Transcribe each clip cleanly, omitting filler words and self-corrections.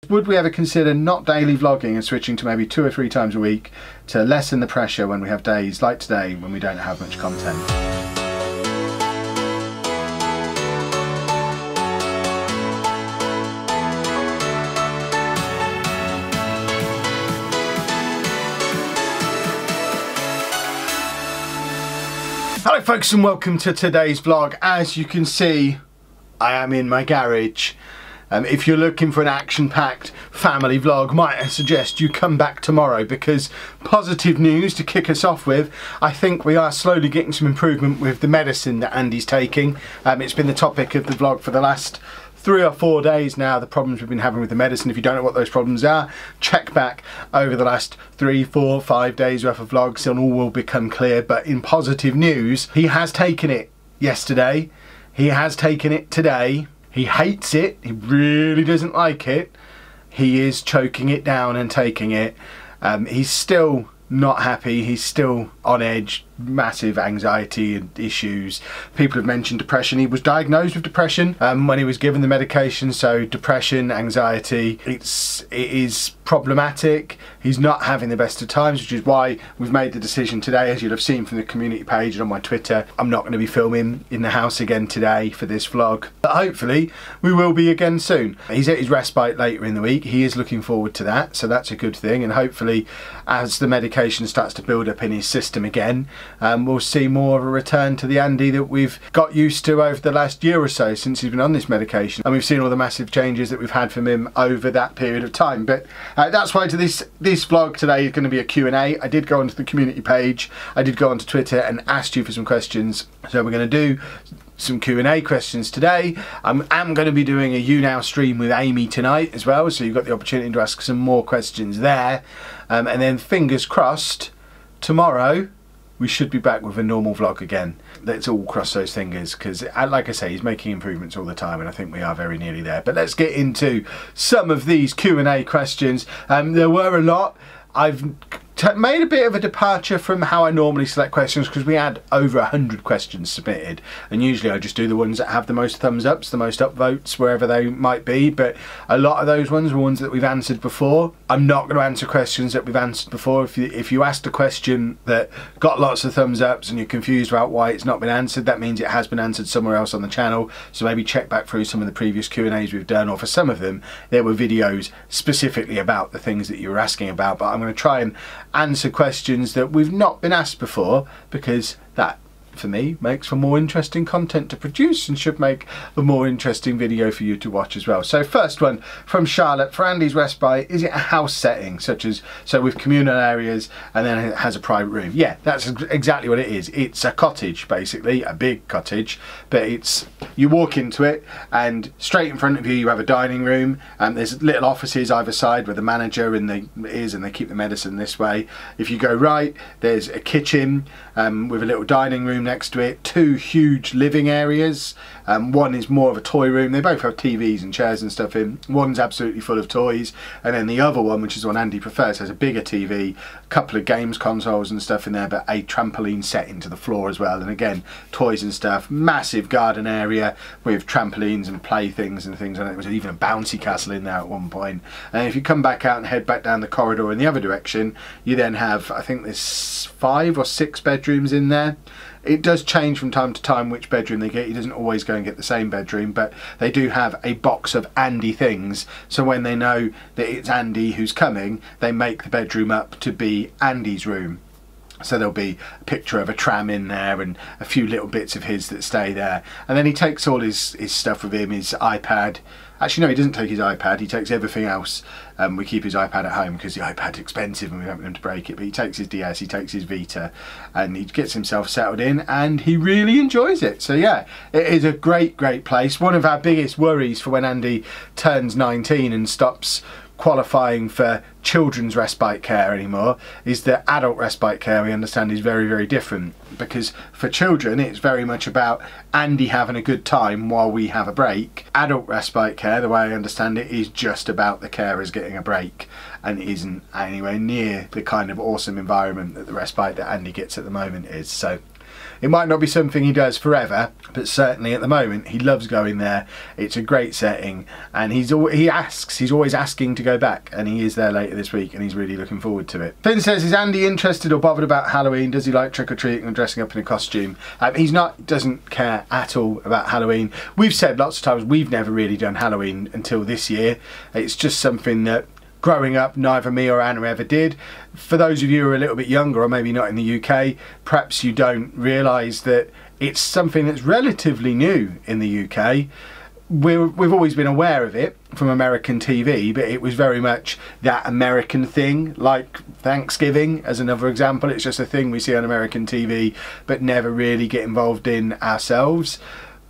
Would we ever consider not daily vlogging and switching to maybe 2 or 3 times a week to lessen the pressure when we have days like today when we don't have much content? Hello folks and welcome to today's vlog. As you can see, I am in my garage. If you're looking for an action-packed family vlog, might I suggest you come back tomorrow, because positive news to kick us off with, I think we are slowly getting some improvement with the medicine that Andy's taking. It's been the topic of the vlog for the last 3 or 4 days now, the problems we've been having with the medicine. If you don't know what those problems are, check back over the last 3, 4, 5 days worth of vlogs and all will become clear. But in positive news, he has taken it yesterday, he has taken it today. He hates it, he really doesn't like it. He is choking it down and taking it. He's still not happy, he's still on edge, massive anxiety and issues. People have mentioned depression. He was diagnosed with depression when he was given the medication, so depression, anxiety, it is problematic. He's not having the best of times, which is why we've made the decision today, as you'll have seen from the community page and on my Twitter. I'm not going to be filming in the house again today for this vlog, but hopefully we will be again soon. He's at his respite later in the week. He is looking forward to that, so that's a good thing, and hopefully as the medication starts to build up in his system again, we'll see more of a return to the Andy that we've got used to over the last year or so since he's been on this medication, and we've seen all the massive changes that we've had from him over that period of time. But that's why this vlog today is going to be a Q&A. I did go onto the community page, I did go onto Twitter and asked you for some questions, so we're going to do some Q&A questions today. I'm going to be doing a You Now stream with Amy tonight as well, so you've got the opportunity to ask some more questions there, and then fingers crossed, tomorrow we should be back with a normal vlog again. Let's all cross those fingers, because like I say, he's making improvements all the time and I think we are very nearly there. But let's get into some of these Q&A questions. There were a lot. I've made a bit of a departure from how I normally select questions, because we had over 100 questions submitted, and usually I just do the ones that have the most thumbs ups, the most upvotes, wherever they might be. But a lot of those ones were ones that we've answered before. I'm not going to answer questions that we've answered before. If you asked a question that got lots of thumbs ups and you're confused about why it's not been answered, that means it has been answered somewhere else on the channel. So maybe check back through some of the previous Q&As we've done, or for some of them there were videos specifically about the things that you were asking about. But I'm going to try and answer questions that we've not been asked before, because that for me makes for more interesting content to produce and should make a more interesting video for you to watch as well. So first one from Charlotte: for Andy's respite, is it a house setting, such as with communal areas and then it has a private room? Yeah, that's exactly what it is. It's a cottage, basically a big cottage, but it's, you walk into it and straight in front of you you have a dining room, and there's little offices either side where the manager and they keep the medicine this way. If you go right, there's a kitchen with a little dining room next to it, 2 huge living areas. One is more of a toy room. They both have TVs and chairs and stuff in. One's absolutely full of toys, and then the other one, which is the one Andy prefers, has a bigger TV, a couple of games consoles and stuff in there, but a trampoline set into the floor as well, and again toys and stuff. Massive garden area with trampolines and playthings and things, and there was even a bouncy castle in there at one point. And if you come back out and head back down the corridor in the other direction, you then have, I think there's 5 or 6 bedrooms in there. It does change from time to time which bedroom they get. He doesn't always go and get the same bedroom, but they do have a box of Andy things, so when they know that it's Andy who's coming, they make the bedroom up to be Andy's room. So there'll be a picture of a tram in there and a few little bits of his that stay there. And then he takes all his stuff with him, his iPad. Actually no, he doesn't take his iPad, he takes everything else. We keep his iPad at home because the iPad's expensive and we don't want him to break it, but he takes his DS, he takes his Vita, and he gets himself settled in and he really enjoys it. So yeah, it is a great place. One of our biggest worries for when Andy turns 19 and stops qualifying for children's respite care anymore is that adult respite care, we understand, is very different, because for children it's very much about Andy having a good time while we have a break. Adult respite care, the way I understand it, is just about the carers getting a break and isn't anywhere near the kind of awesome environment that the respite that Andy gets at the moment is. So It might not be something he does forever, but certainly at the moment he loves going there. It's a great setting, and he's always asking to go back, and he is there later this week, and he's really looking forward to it. Finn says, is Andy interested or bothered about Halloween? Does he like trick-or-treating and dressing up in a costume? Doesn't care at all about Halloween. We've said lots of times we've never really done Halloween until this year. It's just something that growing up neither me or Anna ever did. For those of you who are a little bit younger or maybe not in the UK, perhaps you don't realise that it's something that's relatively new in the UK. We've always been aware of it from American TV, but it was very much that American thing, like Thanksgiving as another example. It's just a thing we see on American TV but never really get involved in ourselves.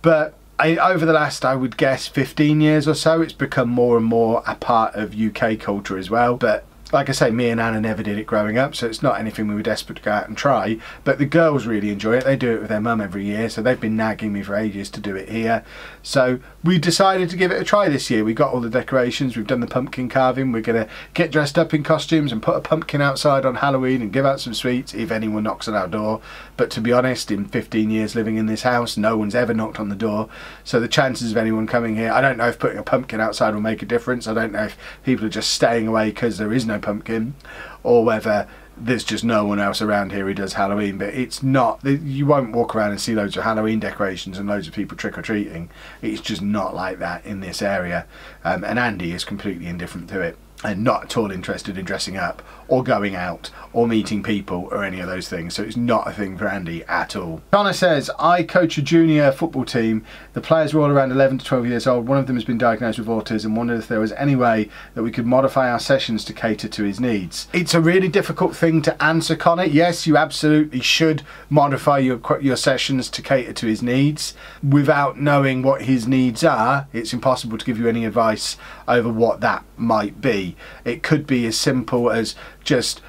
But over the last, I would guess, 15 years or so, it's become more and more a part of UK culture as well. But like I say, me and Anna never did it growing up, so it's not anything we were desperate to go out and try. But the girls really enjoy it. They do it with their mum every year, so they've been nagging me for ages to do it here. So we decided to give it a try this year. We got all the decorations, we've done the pumpkin carving, we're going to get dressed up in costumes and put a pumpkin outside on Halloween and give out some sweets if anyone knocks on our door. But to be honest, in 15 years living in this house, no one's ever knocked on the door. So the chances of anyone coming here, I don't know if putting a pumpkin outside will make a difference. I don't know if people are just staying away because there is no pumpkin, or whether there's just no one else around here who does Halloween. But it's not, you won't walk around and see loads of Halloween decorations and loads of people trick-or-treating. It's just not like that in this area, and Andy is completely indifferent to it and not at all interested in dressing up or going out or meeting people or any of those things. So it's not a thing for Andy at all. Connor says, I coach a junior football team. The players were all around 11 to 12 years old. One of them has been diagnosed with autism. Wondered if there was any way that we could modify our sessions to cater to his needs. It's a really difficult thing to answer, Connor. Yes, you absolutely should modify your sessions to cater to his needs. Without knowing what his needs are, it's impossible to give you any advice over what that might be. It could be as simple as just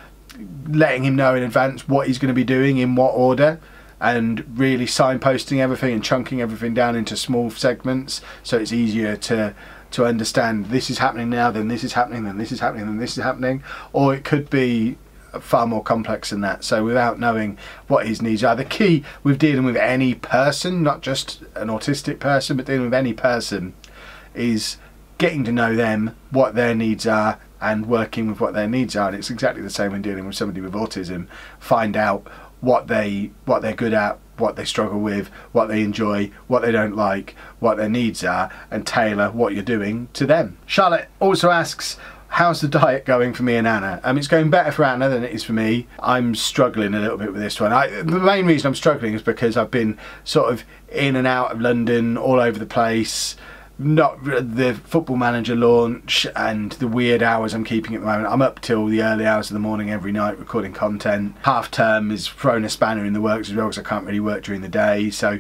letting him know in advance what he's going to be doing in what order, and really signposting everything and chunking everything down into small segments, so it's easier to understand this is happening now, then this is happening, then this is happening, then this is happening. Or it could be far more complex than that. So without knowing what his needs are, the key with dealing with any person, not just an autistic person, but dealing with any person, is getting to know them, what their needs are, and working with what their needs are. And it's exactly the same when dealing with somebody with autism. Find out what they're good at, what they struggle with, what they enjoy, what they don't like, what their needs are, and tailor what you're doing to them. Charlotte also asks, how's the diet going for me and Anna? It's going better for Anna than it is for me. I'm struggling a little bit with this one. The main reason I'm struggling is because I've been sort of in and out of London, all over the place. Not the Football Manager launch and the weird hours I'm keeping at the moment. I'm up till the early hours of the morning every night recording content. Half term has thrown a spanner in the works as well, because I can't really work during the day. So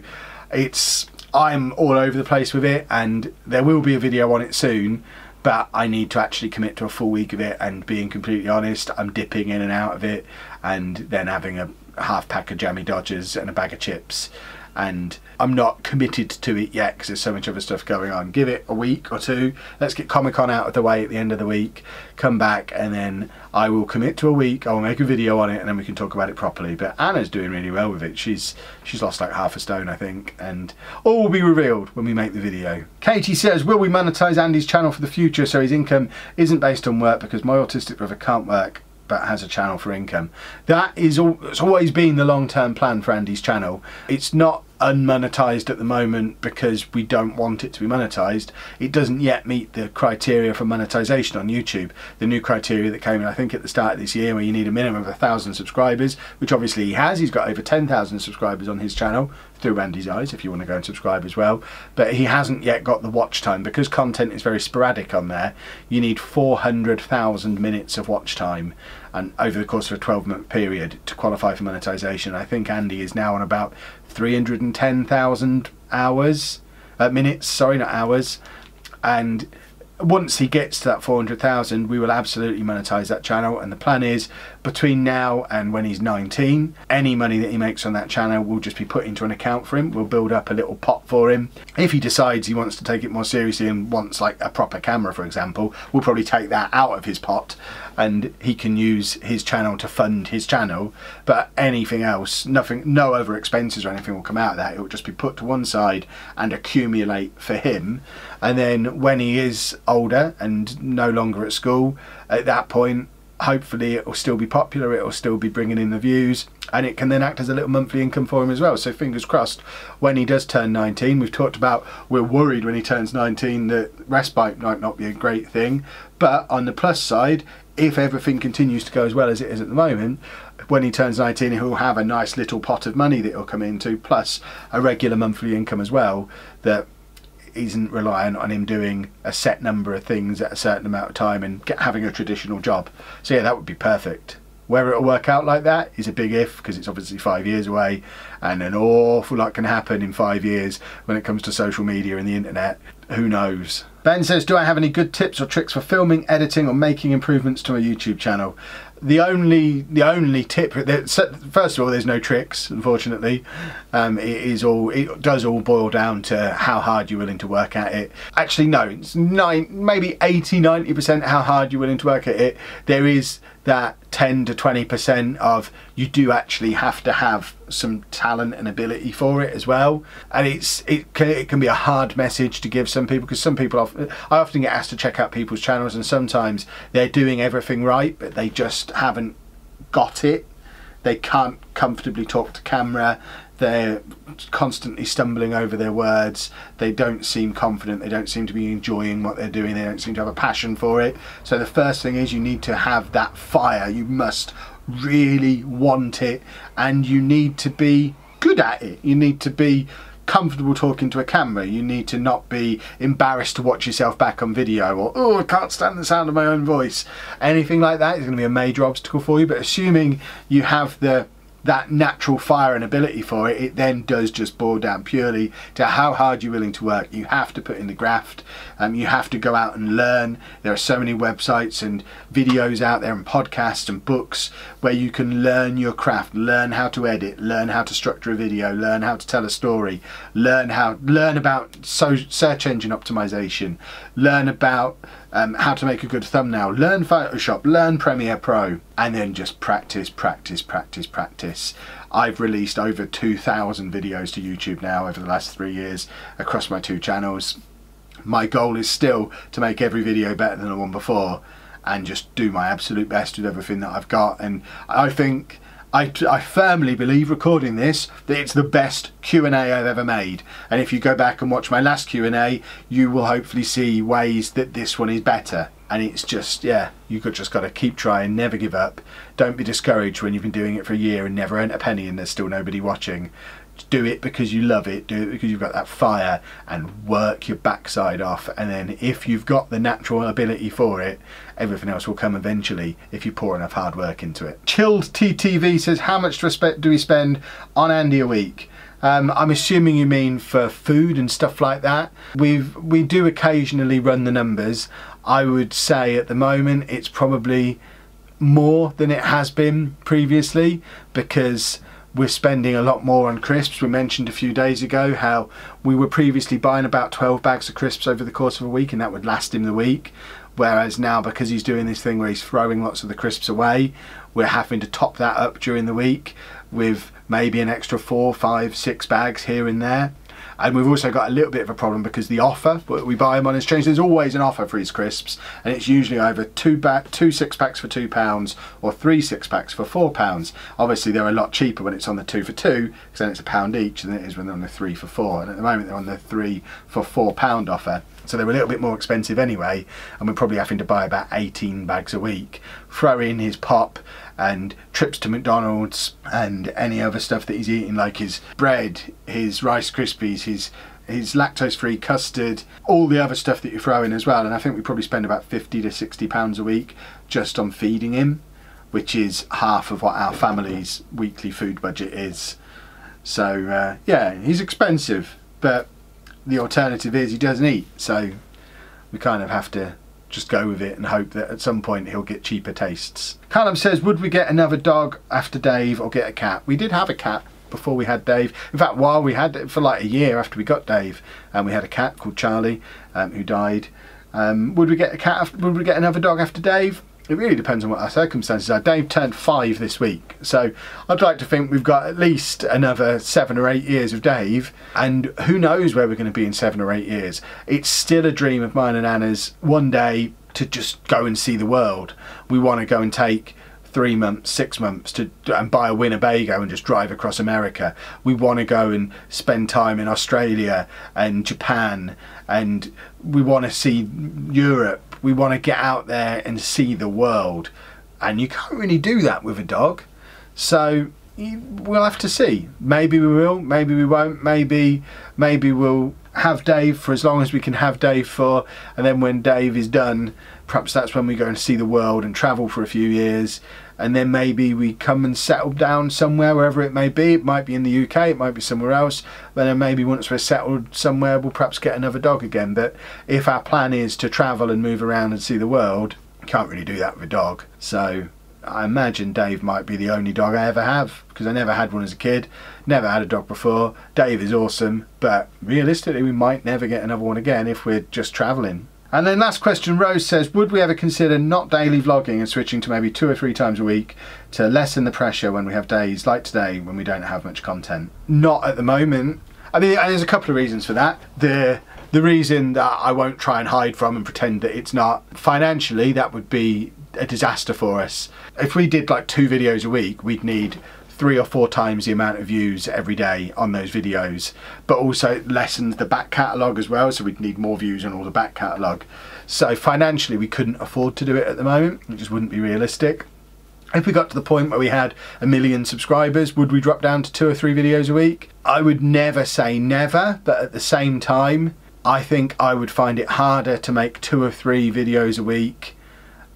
I'm all over the place with it, and there will be a video on it soon, but I need to actually commit to a full week of it. And being completely honest, I'm dipping in and out of it, and then having a half pack of Jammy Dodgers and a bag of chips. And I'm not committed to it yet because there's so much other stuff going on. Give it a week or two. Let's get Comic-Con out of the way at the end of the week. Come back, and then I will commit to a week. I will make a video on it, and then we can talk about it properly. But Anna's doing really well with it. She's lost like half a stone, I think. And all will be revealed when we make the video. Katie says, will we monetize Andy's channel for the future so his income isn't based on work, because my autistic brother can't work but has a channel for income? That is it's always been the long-term plan for Andy's channel. It's not unmonetized at the moment because we don't want it to be monetized. It doesn't yet meet the criteria for monetization on YouTube. The new criteria that came in, I think, at the start of this year, where you need a minimum of 1,000 subscribers, which obviously he has. He's got over 10,000 subscribers on his channel, through Andy's eyes, if you want to go and subscribe as well. But he hasn't yet got the watch time. Because content is very sporadic on there, you need 400,000 minutes of watch time, and over the course of a 12-month period to qualify for monetization. I think Andy is now on about 310,000 hours, minutes, sorry, not hours. And once he gets to that 400,000, we will absolutely monetize that channel, and the plan is between now and when he's 19, any money that he makes on that channel will just be put into an account for him. We'll build up a little pot for him. If he decides he wants to take it more seriously and wants like a proper camera, for example, we'll probably take that out of his pot and he can use his channel to fund his channel. But anything else, nothing, no other expenses or anything will come out of that. It will just be put to one side and accumulate for him. And then when he is older and no longer at school, at that point, hopefully it will still be popular, it will still be bringing in the views, and it can then act as a little monthly income for him as well. So fingers crossed, when he does turn 19, we've talked about, we're worried when he turns 19 that respite might not be a great thing, but on the plus side, if everything continues to go as well as it is at the moment, when he turns 19 he'll have a nice little pot of money that he'll come into, plus a regular monthly income as well, that isn't reliant on him doing a set number of things at a certain amount of time and having a traditional job. So yeah, that would be perfect. Whether it'll work out like that is a big if, because it's obviously 5 years away, and an awful lot can happen in 5 years when it comes to social media and the internet. Who knows? Ben says, do I have any good tips or tricks for filming, editing or making improvements to my YouTube channel? The only tip, first of all, there's no tricks, unfortunately. It does all boil down to how hard you're willing to work at it. Actually no, it's maybe 80-90% how hard you're willing to work at it. There is that 10 to 20% of you do actually have to have some talent and ability for it as well, and it can be a hard message to give some people, because some people I often get asked to check out people's channels and sometimes they're doing everything right but they just haven't got it. They can't comfortably talk to camera, they're constantly stumbling over their words, they don't seem confident, they don't seem to be enjoying what they're doing, they don't seem to have a passion for it. So the first thing is you need to have that fire, you must really want it, and you need to be good at it. You need to be comfortable talking to a camera, you need to not be embarrassed to watch yourself back on video, or oh, I can't stand the sound of my own voice. Anything like that is going to be a major obstacle for you, but assuming you have that natural fire and ability for it, it then does just boil down purely to how hard you're willing to work. You have to put in the graft, you have to go out and learn. There are so many websites and videos out there and podcasts and books where you can learn your craft, learn how to edit, learn how to structure a video, learn how to tell a story, learn about search engine optimization, learn about how to make a good thumbnail, learn Photoshop, learn Premiere Pro, and then just practice, practice, practice, practice. I've released over 2,000 videos to YouTube now over the last 3 years across my 2 channels. My goal is still to make every video better than the one before and just do my absolute best with everything that I've got. And I think I firmly believe, recording this, that it's the best Q&A I've ever made. And if you go back and watch my last Q&A, you will hopefully see ways that this one is better. And it's just, yeah, you've just got to keep trying, never give up. Don't be discouraged when you've been doing it for a year and never earned a penny and there's still nobody watching. Do it because you love it, do it because you've got that fire, and work your backside off. And then if you've got the natural ability for it, everything else will come eventually if you pour enough hard work into it. Chilled TTV says, how much do we spend on Andy a week? I'm assuming you mean for food and stuff like that. We do occasionally run the numbers. I would say at the moment it's probably more than it has been previously, because we're spending a lot more on crisps. We mentioned a few days ago how we were previously buying about 12 bags of crisps over the course of a week, and that would last him the week. Whereas now, because he's doing this thing where he's throwing lots of the crisps away, we're having to top that up during the week with maybe an extra 4, 5, 6 bags here and there. And we've also got a little bit of a problem because the offer that we buy him on has changed. There's always an offer for his crisps, and it's usually either 2 6-packs for £2 or 3 6-packs for £4. Obviously they're a lot cheaper when it's on the 2 for 2, because then it's £1 each, than it is when they're on the 3 for 4. And at the moment they're on the 3 for £4 offer, so they're a little bit more expensive anyway, and we're probably having to buy about 18 bags a week. Throw in his pop and trips to McDonald's and any other stuff that he's eating, like his bread, his Rice Krispies, his lactose-free custard, all the other stuff that you throw in as well. And I think we probably spend about £50 to £60 a week just on feeding him, which is half of what our family's weekly food budget is. So yeah, he's expensive, but the alternative is he doesn't eat, so we kind of have to just go with it and hope that at some point he'll get cheaper tastes. Callum says, would we get another dog after Dave or get a cat? We did have a cat before we had Dave. In fact, while we had it for like a year after we got Dave, and we had a cat called Charlie who died. Would we get a cat? Would we get another dog after Dave? It really depends on what our circumstances are. Dave turned 5 this week, so I'd like to think we've got at least another 7 or 8 years of Dave, and who knows where we're going to be in 7 or 8 years. It's still a dream of mine and Anna's one day to just go and see the world. We want to go and take 3 months, 6 months and buy a Winnebago and just drive across America. We want to go and spend time in Australia and Japan, and we want to see Europe. We want to get out there and see the world, and you can't really do that with a dog. So we'll have to see. Maybe we will, maybe we won't. Maybe we'll have Dave for as long as we can have Dave for, and then when Dave is done, perhaps that's when we go and see the world and travel for a few years, and then maybe we come and settle down somewhere, wherever it may be. It might be in the UK, it might be somewhere else, but then maybe once we're settled somewhere, we'll perhaps get another dog again. But if our plan is to travel and move around and see the world, you can't really do that with a dog. So I imagine Dave might be the only dog I ever have, because I never had one as a kid, never had a dog before. Dave is awesome, but realistically we might never get another one again if we're just travelling. And then last question, Rose says, would we ever consider not daily vlogging and switching to maybe 2 or 3 times a week to lessen the pressure when we have days like today when we don't have much content? Not at the moment. I mean, there's a couple of reasons for that. The reason that I won't try and hide from and pretend that it's not, financially that would be a disaster for us. If we did like 2 videos a week, we'd need 3 or 4 times the amount of views every day on those videos, but also it lessens the back catalogue as well, so we'd need more views on all the back catalogue. So financially we couldn't afford to do it at the moment. It just wouldn't be realistic. If we got to the point where we had 1 million subscribers, would we drop down to 2 or 3 videos a week? I would never say never, but at the same time I think I would find it harder to make 2 or 3 videos a week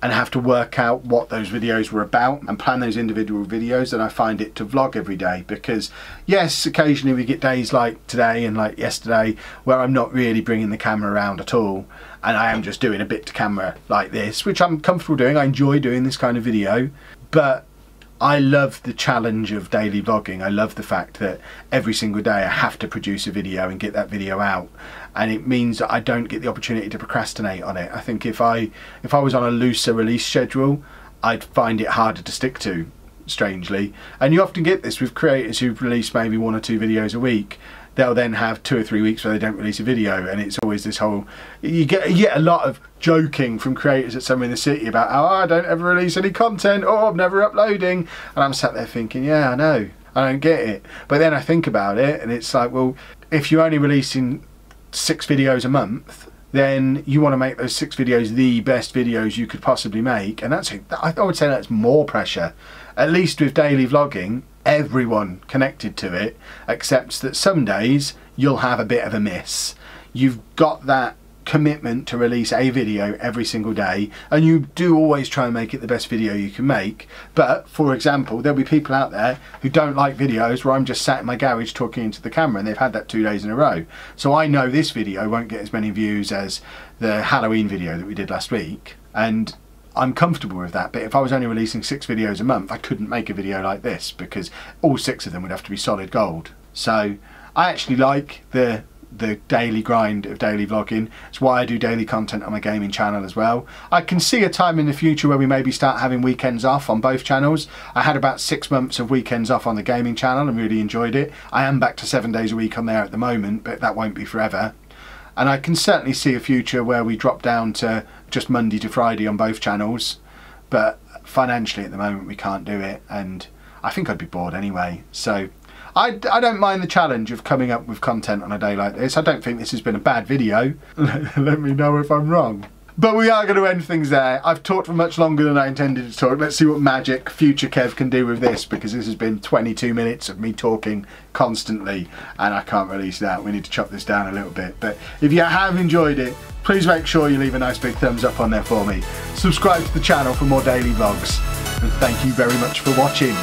and have to work out what those videos were about and plan those individual videos than I find it to vlog every day. Because yes, occasionally we get days like today and like yesterday where I'm not really bringing the camera around at all, and I am just doing a bit to camera like this, which I'm comfortable doing. I enjoy doing this kind of video, but I love the challenge of daily vlogging. I love the fact that every single day I have to produce a video and get that video out, and it means that I don't get the opportunity to procrastinate on it. I think if I was on a looser release schedule, I'd find it harder to stick to, strangely. And you often get this with creators who've released maybe 1 or 2 videos a week. They'll then have 2 or 3 weeks where they don't release a video, and it's always this whole, you get a lot of joking from creators at Somewhere in the City about, oh, I don't ever release any content, oh, I'm never uploading, and I'm sat there thinking, yeah, I know, I don't get it. But then I think about it and it's like, well, if you're only releasing 6 videos a month, then you want to make those 6 videos the best videos you could possibly make, and I would say that's more pressure. At least with daily vlogging, everyone connected to it accepts that some days you'll have a bit of a miss. You've got that commitment to release a video every single day, and you do always try and make it the best video you can make. But for example, there'll be people out there who don't like videos where I'm just sat in my garage talking into the camera, and they've had that 2 days in a row. So I know this video won't get as many views as the Halloween video that we did last week, and I'm comfortable with that. But if I was only releasing 6 videos a month, I couldn't make a video like this because all 6 of them would have to be solid gold. So I actually like the daily grind of daily vlogging. It's why I do daily content on my gaming channel as well. I can see a time in the future where we maybe start having weekends off on both channels. I had about 6 months of weekends off on the gaming channel and really enjoyed it. I am back to 7 days a week on there at the moment, but that won't be forever. And I can certainly see a future where we drop down to just Monday to Friday on both channels, but financially at the moment we can't do it, and I think I'd be bored anyway. So I don't mind the challenge of coming up with content on a day like this. I don't think this has been a bad video. Let me know if I'm wrong. But we are going to end things there. I've talked for much longer than I intended to talk. Let's see what magic future Kev can do with this, because this has been 22 minutes of me talking constantly and I can't release that. We need to chop this down a little bit. But if you have enjoyed it, please make sure you leave a nice big thumbs up on there for me. Subscribe to the channel for more daily vlogs, and thank you very much for watching.